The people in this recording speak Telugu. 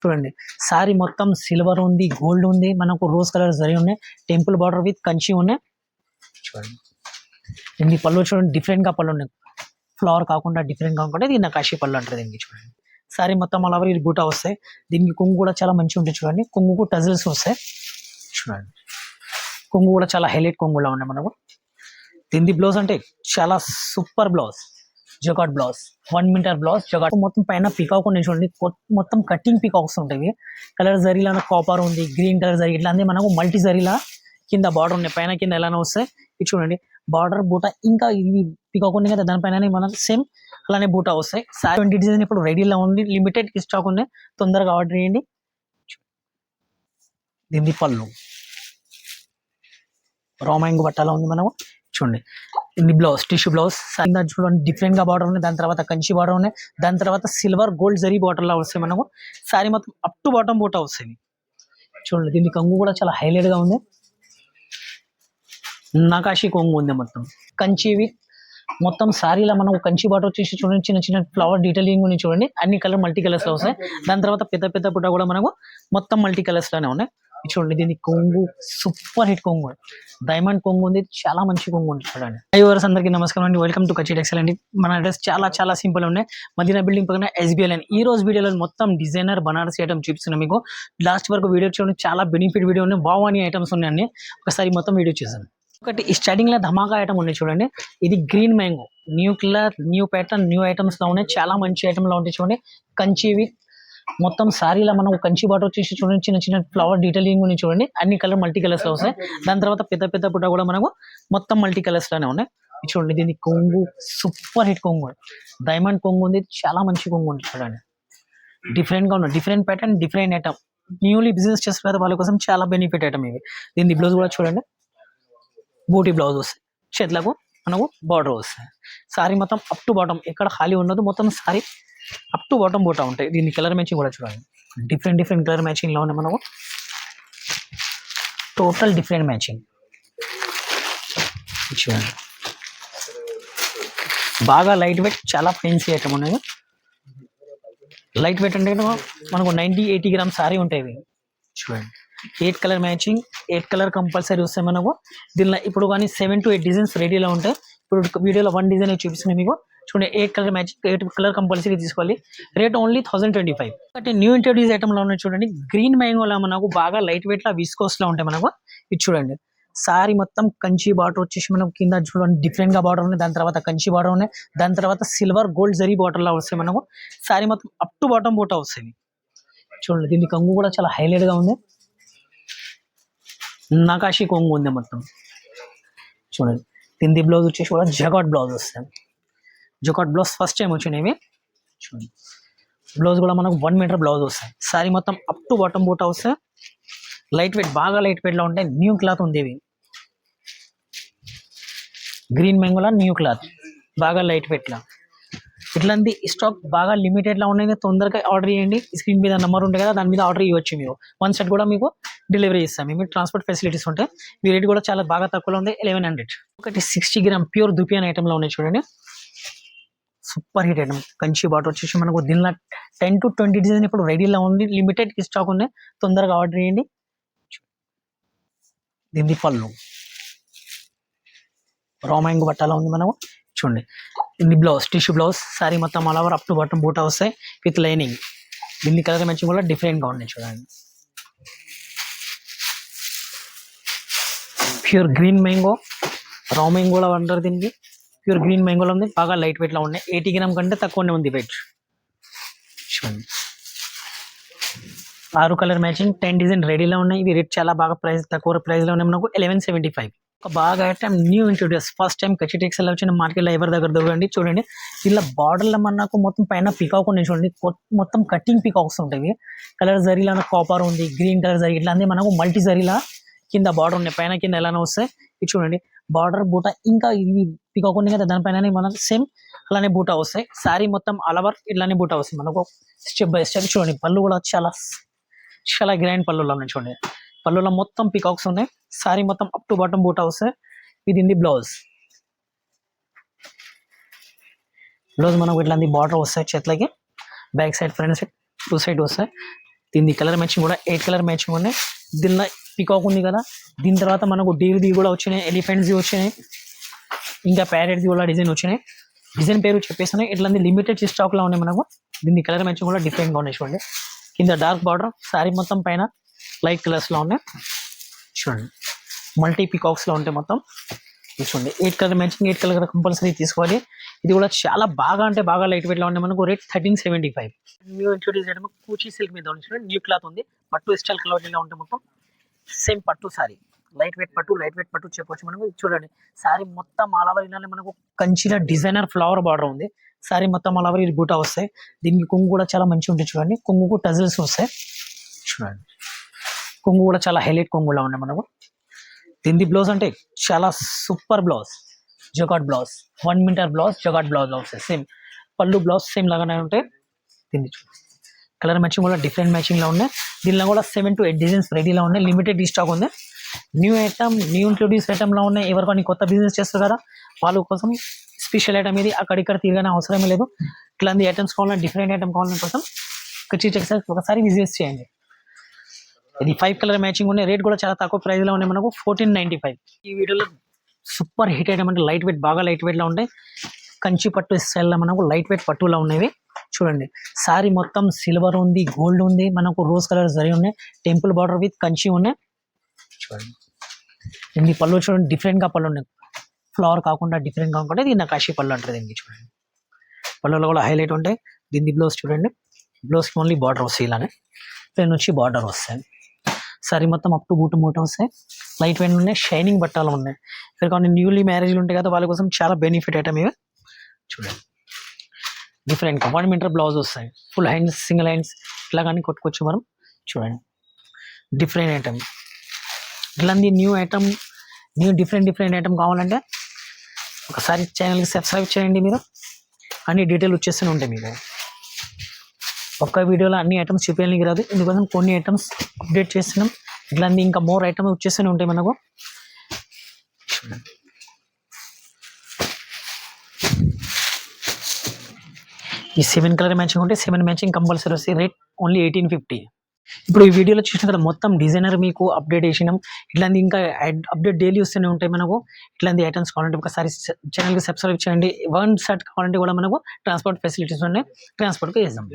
చూడండి సారీ మొత్తం సిల్వర్ ఉంది, గోల్డ్ ఉంది, మనకు రోజ్ కలర్ జరీ ఉన్నాయి, టెంపుల్ బార్డర్ విత్ కంచి ఉన్నాయి. చూడండి దీనికి పళ్ళు చూడండి, డిఫరెంట్ గా పళ్ళు ఉన్నాయి, ఫ్లవర్ కాకుండా డిఫరెంట్ గా ఉంటుంది. ఇది నకాశీ పళ్ళు అంటారు దీనికి. చూడండి సారీ మొత్తం అలా ఇది బూటా వస్తాయి. దీనికి కొంగు కూడా చాలా మంచిగా ఉంటుంది. చూడండి కొంగుకు టజిల్స్ వస్తాయి. చూడండి కొంగు కూడా చాలా హైలైట్ కొంగులా ఉన్నాయి మనకు. దీని బ్లౌజ్ అంటే చాలా super blouse, జకాట్ blouse, 1 meter blouse jacquard. మొత్తం పైన పికాక్ ఉన్నాయి చూడండి, మొత్తం కటింగ్ పికాక్స్ ఉంటాయి. కలర్ జరీలా కాపర్ ఉంది, గ్రీన్ కలర్ జరీ, ఇట్లా అన్ని మనకు మల్టీ జరీలా కింద బార్డర్ ఉన్నాయి, పైన కింద ఎలానే వస్తాయి. ఇది చూడండి బార్డర్ బూటా, ఇంకా ఇది పికాక్ ఉంది కదా దానిపైన మనకు సేమ్ అలానే బూటా వస్తాయి. 20 డిజైన్ ఇప్పుడు రెడీలో ఉంది, లిమిటెడ్ స్టాక్ ఉన్నాయి, తొందరగా ఆర్డర్ చేయండి. దీని పళ్ళు రామాయంగు బట్టాలో ఉంది మనము. చూడండి ఇది బ్లౌజ్, టిష్యూ బ్లౌజ్. చూడండి డిఫరెంట్ గా బార్డర్ ఉన్నాయి, దాని తర్వాత కంచి బార్డర్ ఉన్నాయి, దాని తర్వాత సిల్వర్ గోల్డ్ జరీ బార్డర్ లా వస్తాయి మనకు. సారీ మొత్తం అప్ టు బాటం బూటా వస్తాయి. చూడండి దీని కొంగు కూడా చాలా హైలైట్ గా ఉంది, నకాశీ కొంగు ఉంది మొత్తం కంచివి. మొత్తం సారీలో మనకు కంచి బార్డర్ వచ్చేసి చూడండి, చిన్న చిన్న ఫ్లవర్ డీటెయిలింగ్ ఉంది చూడండి, అన్ని కలర్ మల్టీ కలర్స్ లో వస్తాయి. దాని తర్వాత పెద్ద పెద్ద బుట్ట కూడా మనకు మొత్తం మల్టీ కలర్స్ లోనే ఉన్నాయి. చూడండి దీని కొంగు సూపర్ హిట్ కొంగు, డైమండ్ కొంగు ఉంది, చాలా మంచి కొంగు ఉంది. చూడండి వ్యూవర్స్ అందరికీ నమస్కారం అండి, వెల్కమ్ టు కచ్చి టెక్స్టైల్ అండి. మన అడ్రస్ చాలా సింపుల్ ఉన్నాయి, మదీనా బిల్డింగ్ పక్కన SBI లైన్. ఈ రోజు వీడియోలో మొత్తం డిజైనర్ బనారసి ఐటమ్ చూపిస్తున్నాను మీకు. లాస్ట్ వరకు వీడియో చూడండి, చాలా బెనిఫిట్ వీడియో ఉన్నాయి, బాగున్నాయి ఐటమ్స్ ఉన్నాయండి. ఒకసారి మొత్తం వీడియో చూసాను. ఒకటి స్టార్టింగ్ లో ధమాకా ఐటమ్ ఉన్నాయి చూడండి, ఇది green mango, new colour, new pattern, new items లో ఉన్నాయి, చాలా మంచి ఐటమ్ లో ఉంటాయి. చూడండి కంచివి మొత్తం సారీలో మనం కంచి బార్డర్ వచ్చేసి చూడండి, చిన్న చిన్న ఫ్లవర్ డీటెయిలింగ్ ఉన్నాయి చూడండి, అన్ని కలర్ మల్టీ కలర్స్ లో వస్తాయి. దాని తర్వాత పెద్ద పెద్ద బుట్ట కూడా మనకు మొత్తం మల్టీ కలర్స్ లోనే ఉన్నాయి. చూడండి దీని కొంగు సూపర్ హిట్ కొంగు, డైమండ్ కొంగు ఉంది, చాలా మంచి కొంగు ఉంది. చూడండి డిఫరెంట్ గా ఉన్నాయి, different pattern, different item, newly business చేస్తున్న వాళ్ళ కోసం చాలా బెనిఫిట్ ఐటమ్ ఇవి. దీని బ్లౌజ్ కూడా చూడండి, బూటీ బ్లౌజ్ వస్తాయి, చేతులకు మనకు బార్డర్ వస్తాయి. సారీ మొత్తం అప్ టు బాటం ఎక్కడ ఖాళీ ఉండదు, మొత్తం సారీ అప్ టు బాటం బూటా ఉంటాయి. దీని కలర్ మ్యాచింగ్ కూడా చూడండి, డిఫరెంట్ కలర్ మ్యాచింగ్ లో ఉన్నాయి మనకు, టోటల్ డిఫరెంట్ మ్యాచింగ్. చూడండి బాగా లైట్ వెయిట్, చాలా ఫెన్సీ ఐటమ్ ఉన్నాయి. లైట్ వెయిట్ అంటే మనకు 90-80 గ్రామ్స్ సారీ ఉంటాయి. చూడండి 8 కలర్ మ్యాచింగ్, 8 కలర్ కంపల్సరీ వస్తాయి మనకు. దీనిలో ఇప్పుడు కానీ 7 to 8 డిజైన్స్ రెడీలో ఉంటాయి. ఇప్పుడు వీడియోలో 1 డిజైన్ చూపిస్తున్నాయి మీకు. చూడండి 8 కలర్ మ్యాచింగ్, 8 కలర్ కంపల్సరీ తీసుకోవాలి. Rate only 1025. అంటే న్యూ ఇంట్రొడ్యూస్ ఐటమ్ లో ఉన్నాయి చూడండి, గ్రీన్ మ్యాంగోలో మనకు బాగా లైట్ వెయిట్ లా విస్కోస్ లో ఉంటాయి మనకు. ఇది చూడండి సారీ మొత్తం కంచి బార్డర్ వచ్చేసి మనకు కింద చూడండి డిఫరెంట్ గా బార్డర్ ఉన్నాయి, దాని తర్వాత కంచి బార్డర్ ఉన్నాయి, దాని తర్వాత సిల్వర్ గోల్డ్ జరీ బార్డర్ లా వస్తాయి మనకు. సారీ మొత్తం అప్ టు బాటం బూటా వస్తాయి. చూడండి దీని కొంగు కూడా చాలా హైలైట్ గా ఉంది, నకాశీ కొంగు ఉంది మొత్తం. చూడండి దీని బ్లౌజ్ వచ్చేసి కూడా జకాట్ బ్లౌజ్ వస్తాయి, జకాట్ బ్లౌజ్ ఫస్ట్ టైం వచ్చినవి. చూడండి బ్లౌజ్ కూడా మనకు 1 మీటర్ బ్లౌజ్ వస్తాయి. సారీ మొత్తం అప్ టు బాటం బూటా వస్తాయి. లైట్ వెయిట్, బాగా లైట్ వెయిట్ లో ఉంటాయి. న్యూ క్లాత్ ఉంది ఇవి, గ్రీన్ మ్యాంగోలా న్యూ క్లాత్, బాగా లైట్ వెయిట్ లా. ఇట్లాంటి స్టాక్ బాగా లిమిటెడ్ లా ఉన్నాయి, తొందరగా ఆర్డర్ చేయండి. స్క్రీన్ మీద నెంబర్ ఉంటుంది కదా, దాని మీద ఆర్డర్ ఇవ్వచ్చు. మీరు 1 సెట్ కూడా మీకు డెలివరీ ఇస్తాం. మీకు ట్రాన్స్పోర్ట్ ఫెసిలిటీస్ ఉంటాయి. మీ రేట్ కూడా చాలా బాగా తక్కువలో ఉంది, 1100. ఒకటి 60 గ్రామ్ ప్యూర్ దుపియాన్ ఐటమ్ లో ఉన్నాయి చూడండి, super hit item. Kanchi border వచ్చేసి మనకు దీనిలో 10 to 20 డిజైన్ ఇప్పుడు రెడీలో ఉంది, లిమిటెడ్ స్టాక్ ఉన్నాయి, తొందరగా ఆర్డర్ చేయండి. దీని పళ్ళు రామాయంగు బట్టాలో ఉంది మనము. చూడండి ఇది బ్లౌజ్, టిష్యూ బ్లౌజ్. సారీ మొత్తం all over up to bottom బూటా వస్తాయి విత్ లైనింగ్. దీన్ని కలర్ మ్యాచింగ్ కూడా డిఫరెంట్ గా ఉన్నాయి. చూడండి ప్యూర్ గ్రీన్ మ్యాంగో, రా మ్యాంగోలో అంటారు దీనికి. ప్యూర్ గ్రీన్ మ్యాంగోలో ఉంది, బాగా లైట్ వెయిట్ లో ఉన్నాయి. 80 గ్రామ్ కంటే తక్కువనే ఉంది వెయిట్. చూడండి 6 కలర్ మ్యాచింగ్, 10 డిజైన్ రెడీలో ఉన్నాయి. ఇవి రేట్ చాలా బాగా ప్రైస్, తక్కువ ప్రైస్ లో ఉన్నాయి మనకు, 1175. ఒక బాగా item new introduce, first time కచ్చి టెక్స్టైల్ వచ్చిన మార్కెట్ లో ఎవరి దగ్గర దొరకండి. చూడండి ఇలా బార్డర్ లో మనకు మొత్తం పైన పికాక్ ఉన్నాయి చూడండి, మొత్తం కటింగ్ పికాక్స్ ఉంటాయి. కలర్ జరీలా కాపర్ ఉంది, గ్రీన్ కలర్ జరీ, ఇట్లా మనకు మల్టీ జరీలా కింద బార్డర్ ఉన్నాయి, పైన కింద ఎలానే వస్తాయి. ఇది చూడండి బార్డర్ బూటా, ఇంకా ఇవి పికాక్ ఉంది కదా దానిపైన మనకు సేమ్ అలానే బూటా వస్తాయి. సారీ మొత్తం ఆల్ ఓవర్ ఇట్లానే బూటా వస్తాయి మనకు, స్టెప్ బై స్టెప్. చూడండి పళ్ళు కూడా చాలా గ్రాండ్ పళ్ళులో ఉన్నాయి. చూడండి పళ్ళులో మొత్తం పికాక్స్ ఉన్నాయి. సారీ మొత్తం అప్ టు బాటం బూటా వస్తాయి. ఇది బ్లౌజ్, మనకు ఇట్లాంటి బార్డర్ వస్తాయి చేతులకి, back side front side 2 side వస్తాయి. దీని కలర్ మ్యాచింగ్ కూడా 8 కలర్ మ్యాచింగ్ ఉన్నాయి. దీనిలో పికాక్ ఉంది కదా, దీని తర్వాత మనకు డీవీది కూడా వచ్చినాయి, ఎలిఫెంట్స్ వచ్చినాయి, ఇంకా ప్యారెట్ది కూడా డిజైన్ వచ్చినాయి. డిజైన్ పేరు చెప్పేసాను. ఇట్లాంటి లిమిటెడ్ స్టాక్ లో ఉన్నాయి మనకు. దీని కలర్ మ్యాచింగ్ కూడా డిఫరెంట్ గా ఉన్నాయి చూడండి. కింద డార్క్ బార్డర్, శారీ మొత్తం పైన లైట్ కలర్స్ లో ఉన్నాయి చూడండి. మల్టీ పికాక్స్ లో ఉంటాయి మొత్తం చూడండి. 8 కలర్ మ్యాచింగ్, 8 కలర్ కంపల్సరీ తీసుకోవాలి. ఇది కూడా చాలా బాగా అంటే బాగా లైట్ వెయిట్ లో ఉన్నాయి మనకు. రేట్ 1375. న్యూ ఇంట్రొడ్యూస్ చేయడం కూచీ సిల్క్ మీద ఉంది చూడండి. న్యూ క్లాత్ ఉంది, పట్టు స్టైల్ కలర్ లో ఉంటాయి మొత్తం. సేమ్ పట్టు సారీ, లైట్ వెయిట్ పట్టు చెప్పొచ్చు మనకు. చూడండి సారీ మొత్తం ఆల్ ఓవర్ ఇలానే మనకు కంచిలో డిజైనర్ ఫ్లవర్ బార్డర్ ఉంది. సారీ మొత్తం ఆల్ ఓవర్ ఇది బూటా వస్తాయి. దీనికి కొంగు కూడా చాలా మంచిగా ఉంటుంది చూడండి. కొంగుకు టజల్స్ వస్తాయి చూడండి. కొంగు కూడా చాలా హైలైట్ కొంగులా ఉన్నాయి మనకు. దీని బ్లౌజ్ అంటే చాలా super blouse, జకాట్ blouse, 1 meter blouse, జకాట్ blouse వస్తాయి. సేమ్ పళ్ళు బ్లౌజ్ సేమ్ లాగానే ఉంటాయి. దీన్ని కలర్ మ్యాచింగ్ కూడా డిఫరెంట్ మ్యాచింగ్ లో ఉన్నాయి. దీనిలో కూడా 7 to 8 డిజైన్స్ రెడీలో ఉన్నాయి. లిమిటెడ్ స్టాక్ ఉంది. New item, new introduce item లో ఉన్నాయి. ఎవరికైనా కొత్త బిజినెస్ చేస్తారు కదా వాళ్ళ కోసం స్పెషల్ ఐటమ్ ఇది. అక్కడిక్కడ తిరగానే అవసరమే లేదు. ఇట్లాంటి ఐటమ్స్ కావాలన్నా, డిఫరెంట్ ఐటమ్ కావాలన్న కోసం ఒకసారి విజిట్ చేయండి. ఇది 5 కలర్ మ్యాచింగ్ ఉన్నాయి. రేట్ కూడా చాలా తక్కువ ప్రైస్ లో ఉన్నాయి మనకు. 1495. ఈ వీడియోలో సూపర్ హిట్ ఐటమ్ అంటే లైట్ వెయిట్, బాగా లైట్ వెయిట్ లో ఉంటాయి. కంచి పట్టు స్టైల్ లో మనకు లైట్ వెయిట్ పట్టులో ఉన్నవి చూడండి. సారీ మొత్తం సిల్వర్ ఉంది, గోల్డ్ ఉంది, మనకు రోజ్ కలర్ జరీ ఉన్నాయి, టెంపుల్ బార్డర్ విత్ కంచి ఉన్నాయి చూడండి. దీనికి పళ్ళు చూడండి, డిఫరెంట్ గా పళ్ళు ఉన్నాయి. ఫ్లవర్ కాకుండా డిఫరెంట్ గా ఉంటుంది. ఇది నకాశీ పళ్ళు అంటారు దీనికి చూడండి. పళ్ళులో కూడా హైలైట్ ఉంటాయి. దీని బ్లౌజ్ చూడండి, బ్లౌజ్ ఓన్లీ బార్డర్ వస్తాయి ఇలానే, పెన్ వచ్చి బార్డర్ వస్తాయి. సారీ మొత్తం అప్ టు బూట్ మూట వస్తాయి. లైట్ వెయిట్ ఉన్నాయి, షైనింగ్ బట్టాలు ఉన్నాయి. కానీ న్యూలీ మ్యారేజ్లు ఉంటాయి కదా వాళ్ళ కోసం చాలా బెనిఫిట్ ఐటమ్ ఇవి చూడండి. డిఫరెంట్ గా 1 మీటర్ బ్లౌజ్ వస్తాయి. ఫుల్ హ్యాండ్స్, సింగిల్ హ్యాండ్స్ ఇట్లా కానీ కొట్టుకోవచ్చు మనం చూడండి. డిఫరెంట్ ఐటమ్, ఇట్లాంటి new item, new different item కావాలంటే ఒకసారి ఛానల్కి సబ్స్క్రైబ్ చేయండి. మీరు అన్ని డీటెయిల్ వచ్చేస్తూనే ఉంటాయి మీకు. ఒక్క వీడియోలో అన్ని ఐటమ్స్ చూపించడానికి రాదు, ఎందుకోసం కొన్ని ఐటమ్స్ అప్డేట్ చేస్తున్నాం. ఇట్లాంటి ఇంకా మోర్ ఐటమ్స్ వచ్చేస్తూనే ఉంటాయి మనకు. ఈ 7 కలర్ మ్యాచింగ్ ఉంటే 7 మ్యాచింగ్ కంపల్సరీ వస్తాయి. Rate only 1850. ఇప్పుడు ఈ వీడియోలో చూసిన కదా మొత్తం డిజైనర్ మీకు అప్డేట్ చేసినాం. ఇట్లాంటి ఇంకా అప్డేట్ డైలీ వస్తూనే ఉంటాయి మనకు. ఇట్లాంటి ఐటమ్స్ కావాలంటే ఒకసారి ఛానల్కి సబ్స్క్రైబ్ చేయండి. 1 షర్ట్ కావాలంటే కూడా మనకు ట్రాన్స్పోర్ట్ ఫెసిలిటీస్ ఉన్నాయి, ట్రాన్స్పోర్ట్కి వేద్దాం.